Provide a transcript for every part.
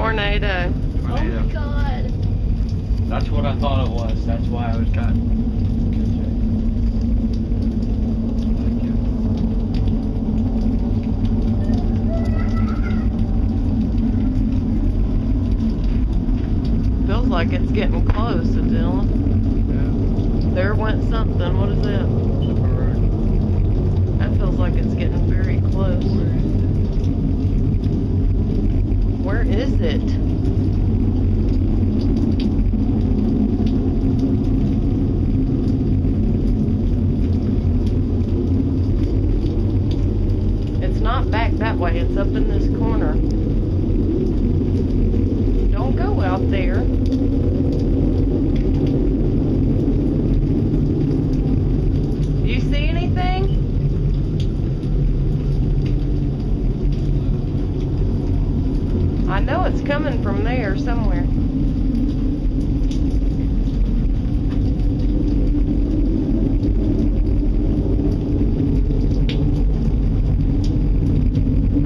tornado. Oh my God. That's what I thought it was. That's why I was kind of... Feels like it's getting close, Dylan. Yeah. There went something. What is that? That feels like it's getting very close. Where is it? It's not back that way. It's up in this corner. Don't go out there. Do you see anything? I know it's coming from there somewhere.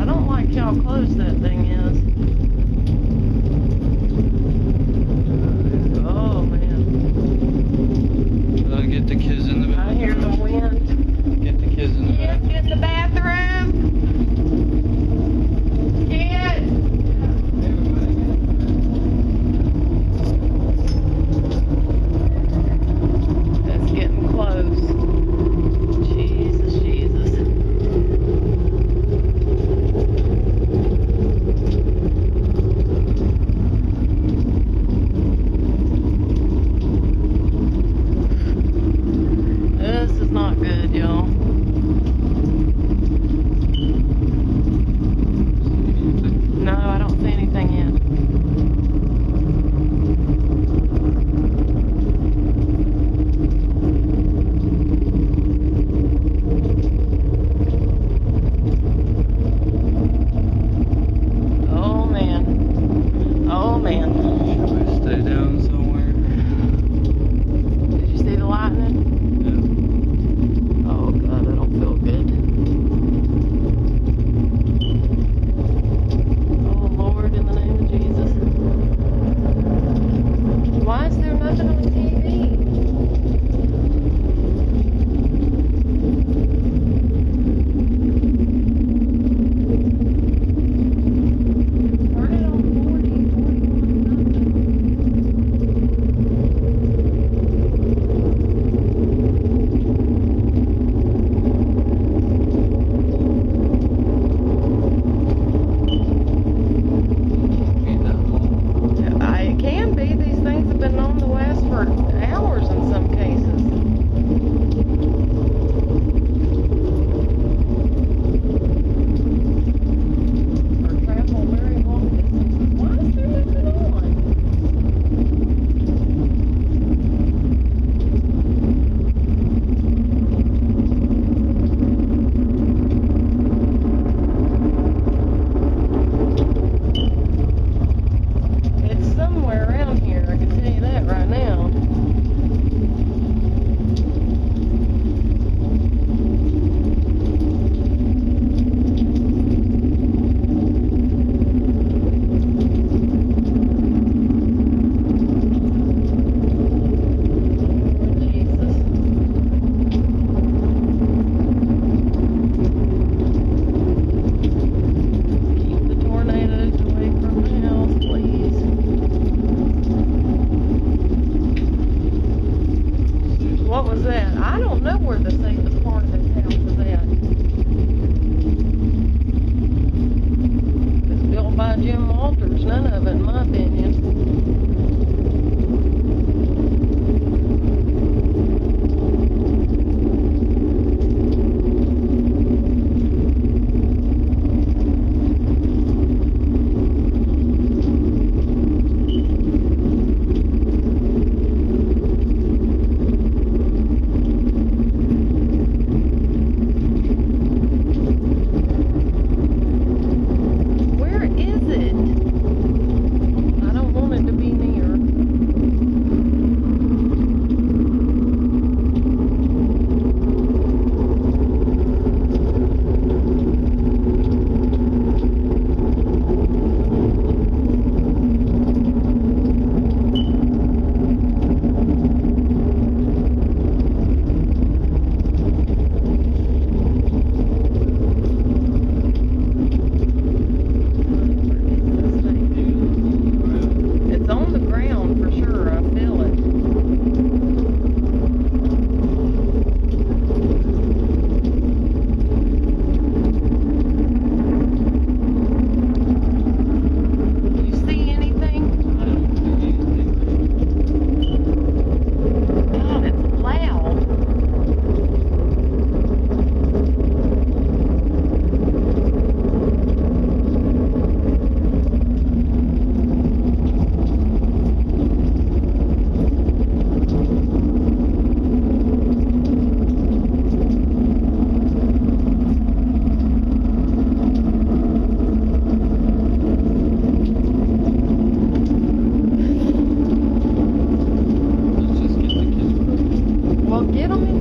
I don't like how close that thing is. Oh man. Get the kids in the bathroom. I hear the wind. Get the kids in the Kids, bathroom. get in the bathroom. Kids. That's getting close. Jesus, Jesus.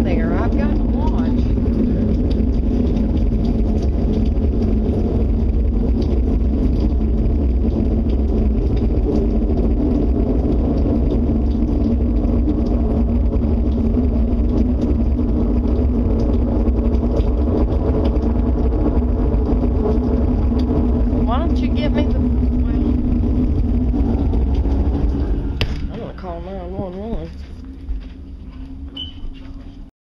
on there. I've got to watch. Why don't you get me the